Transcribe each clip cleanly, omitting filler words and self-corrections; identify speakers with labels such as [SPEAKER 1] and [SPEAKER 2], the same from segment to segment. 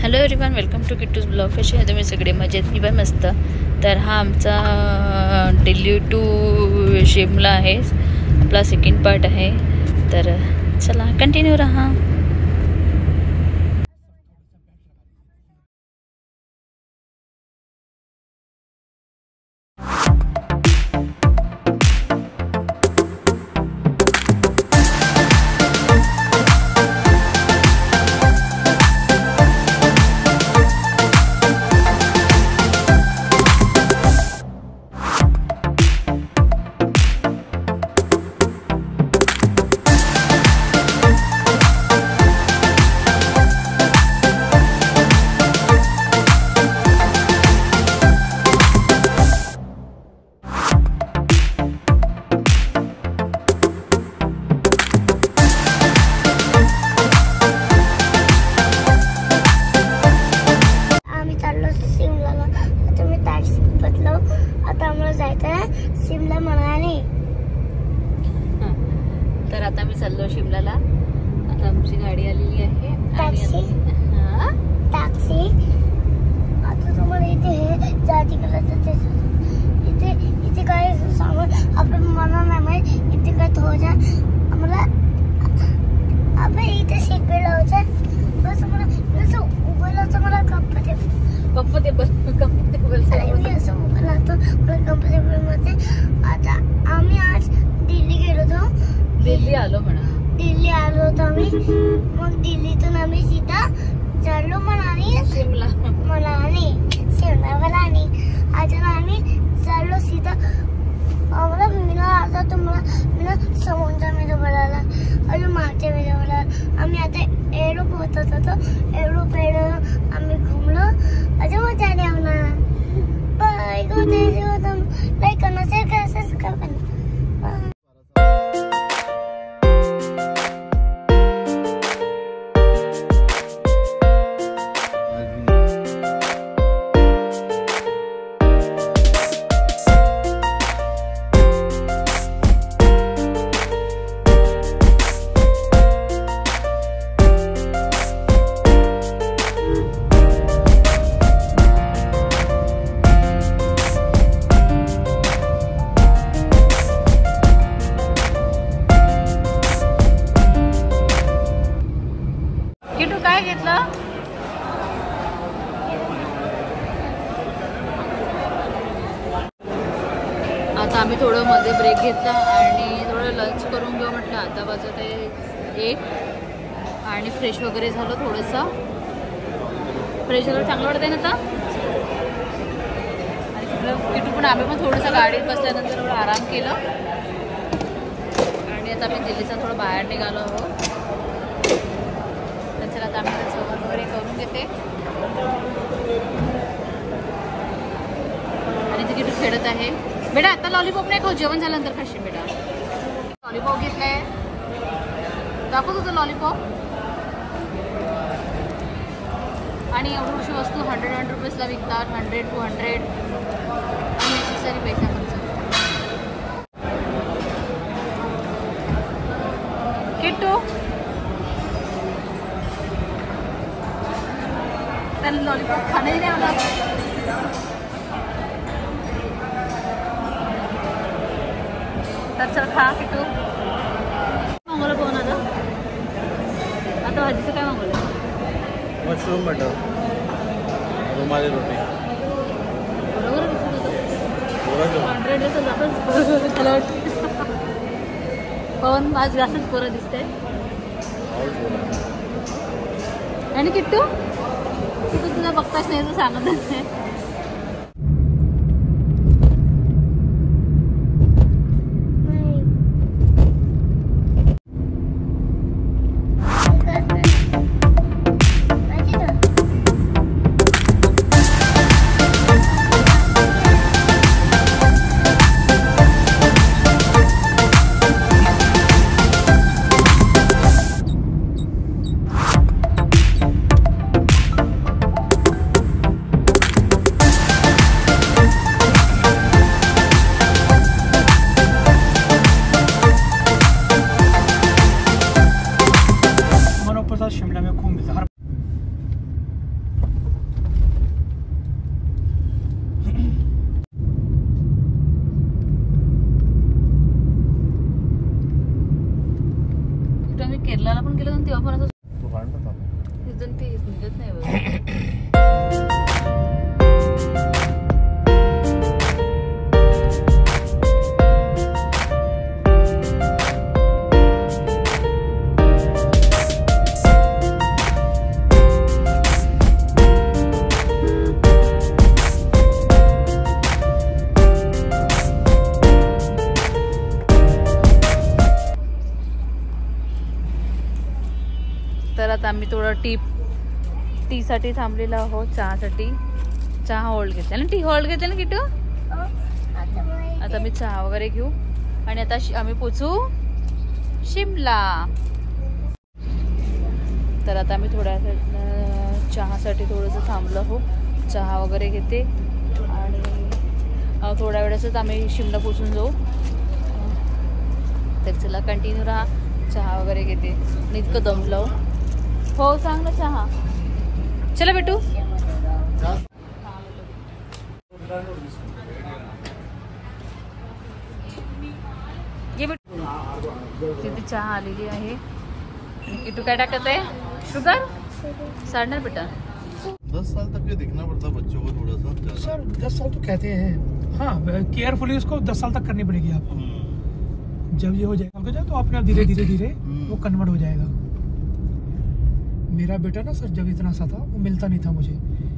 [SPEAKER 1] Hello everyone, welcome to Kittu's blog. कसे आहे तुम्ही सगळे? मजेत? मी पण मस्त. तर हा आमचा दिल्ली टू शिमला आहे, आपला सेकंड पार्ट आहे. तर चला कंटिन्यू रहा.
[SPEAKER 2] शिमला मनाली.
[SPEAKER 1] तर आता मी चाललो शिमलाला. आता आमची गाडी आलेली आहे.
[SPEAKER 2] टॅक्सी आता तुम्हाला इथे हे जाती करायचं. इथे इथे काय सामान आपण मला नाही माहित. इथे काय थोडं आम्हाला आपण इथे सीट बेल्ट लावायचं. बस मला असं उभं राहायचं. मला कम्फर्टेबल मी असं उभं राहतो. मला कम्फर्टेबल मध्ये. आता आम्ही आज दिल्ली गेलो होतो.
[SPEAKER 1] दिल्ली आलो
[SPEAKER 2] होतो आम्ही. मग दिल्लीतून आम्ही सीधा चाललो शिमला आता आम्ही चाललो सीधा. आम्हाला मीना समुद्रामध्ये बोलायला अजून मागच्या वेळेला आम्ही आता एरोपोर्ट होतो. एरोप्लेन आम्ही घुमलो. अजून मजा आली आम्हाला. बाय लाईक करना, शेअर करा, सबस्क्राइब करना.
[SPEAKER 1] काय घेतलं? आता आम्ही थोडं मध्ये ब्रेक घेतला आणि थोडं लंच करून घेऊ म्हटलं. आता वाजत आहे 1 आणि फ्रेश वगैरे झालं. थोडंसं फ्रेश झालं, चांगलं वाटतंय ना आता. आणि किटू पण आम्ही पण थोडंसं गाडीत बसल्यानंतर थोडं आराम केलं आणि आता आम्ही दिल्लीचा थोडं बाहेर निघालो आहोत. आता आम्ही जेवण वगैरे करून घेते आणि ती किटू खेळत आहे. बेटा आता लॉलीपॉप नाही खाऊ, जेवण झाल्यानंतर खाशील बेटा. लॉलीपॉप घेतलाय, दाखव तुझं लॉलीपॉप. आणि एवढी वस्तू 100 रुपीजला विकतात. 100 to 100 अननेसेसरी पैसा खर्च. किट्टू त्याला लॉलीपॉप खाणे नाही आला. तर चल खा किटू. मागवलं कोण आता? आता भाजीचं काय मागवलं?
[SPEAKER 3] मशरूम बटर, रुमाली रोटी.
[SPEAKER 1] बरोबर 100 जातच. पवन आज जास्तच पोरं दिसते. आणि किट्टू तू तुला बघताच नाही, तू सांगत नाही. गेलो ना तेव्हा पण असं
[SPEAKER 3] तू काढलं का?
[SPEAKER 1] इथून ते निघत नाही बघ. तर आता आम्ही थोडं टी साठी थांबलेलो आहोत, चहासाठी. चहा होल्ड घेतला ना, टी होल्ड घेतला ना किटू. आता मी चहा वगैरे घेऊ आणि आता आम्ही पोचू शिमला. तर आता आम्ही थोड्या चहासाठी थोडंसं थांबलो आहो. चहा वगैरे घेते आणि थोड्या वेळातच आम्ही शिमला पोचून जाऊ. तर चला कंटिन्यू राहा. चहा वगैरे घेते आणि इतकं दमलो. हो सांग ना चहा. चला बेटू. ये बेटू. तिथे चहा आलेली आहे आणि किटू काय टाकत आहे? शुगर साडणार बेटा.
[SPEAKER 3] 10 साल तक ये देखना पड़ता बच्चों को थोड़ा सा.
[SPEAKER 4] सर 10 साल तो कहते हैं. हाँ केयरफुली उसको 10 साल तक करनी पड़ेगी आपको. जब ये हो जाएगा तो अपने आप धीरे धीरे वो कन्वर्ट हो जाएगा. मेरा बेटा ना सर जब इतना सा था वो मिलता नहीं था मुझे.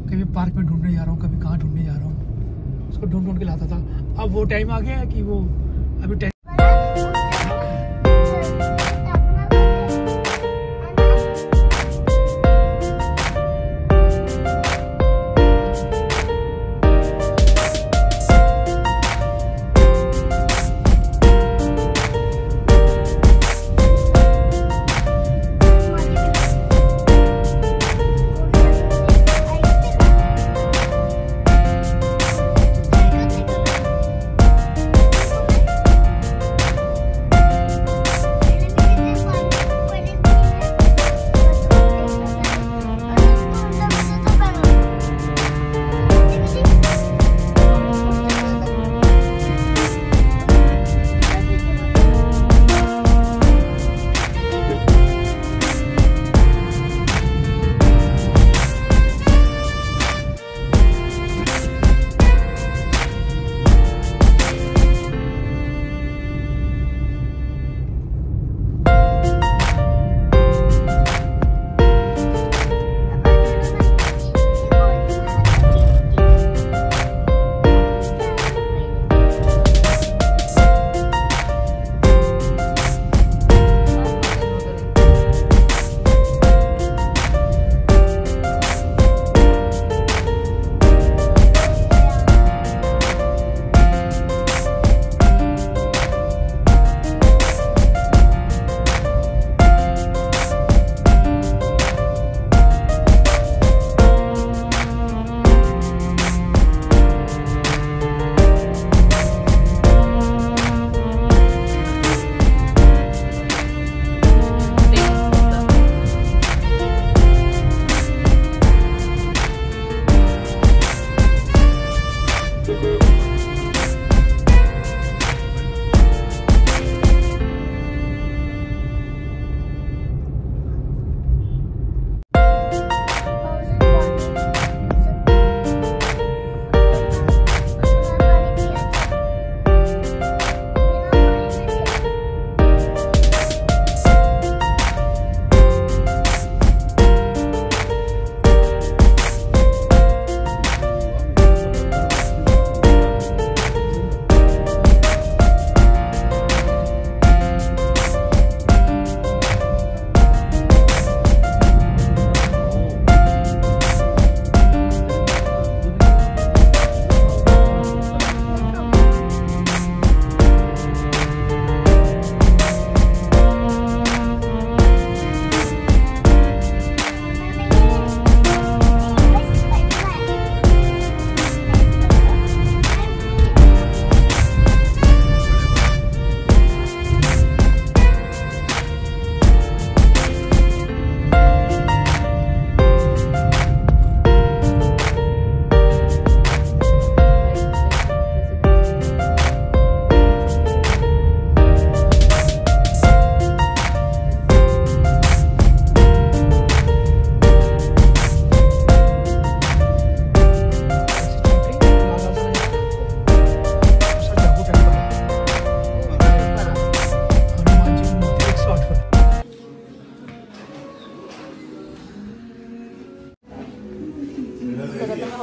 [SPEAKER 4] कभी पार्क में ढूंढने जा रहा हूँ, कभी कहाँ ढूंढने जा रहा हूँ. उसको ढूंढ ढूंढ के लाता था. अब वो टाइम आ गया है कि वो अभी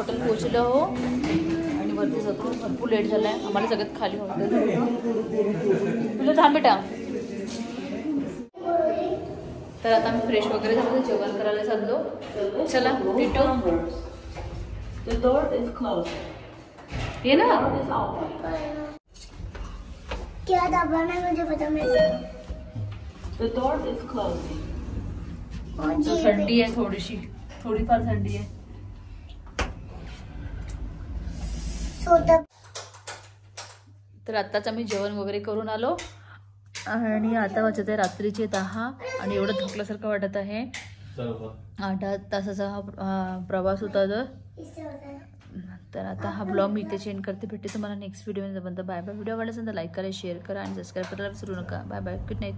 [SPEAKER 1] हॉटेल पोहोचलो हो आणि वरती जातो. भरपूर लेट झाला आहे आम्हाला, सगळ्यात खाली हॉटेल. तुला थांब बेटा. तर आता आम्ही फ्रेश वगैरे झालो, जेवण करायला चाललो. चला Titu.
[SPEAKER 5] The door is closed.
[SPEAKER 1] ये ना.
[SPEAKER 5] Door is open.
[SPEAKER 2] क्या दबाना है मुझे पता नहीं.
[SPEAKER 5] The door is closing.
[SPEAKER 2] कौन सी है?
[SPEAKER 1] थंडी आहे थोडीशी, थोडीफार थंडी आहे.
[SPEAKER 2] सोता.
[SPEAKER 1] तर आत्ताच आम्ही जेवण वगैरे करून आलो आणि आता वाजत आहे रात्रीचे 10 आणि एवढं थकल्यासारखं वाटत आहे. 8 तासाचा हा प्रवास होता. तर आता हा ब्लॉग मी इथे चेंज करते. भेटते तुम्हाला next video. Bye bye. Video आवडला असेल तर लाईक करा, शेअर करा आणि सबस्क्राईब करायला विसरू नका. Bye bye. Good night.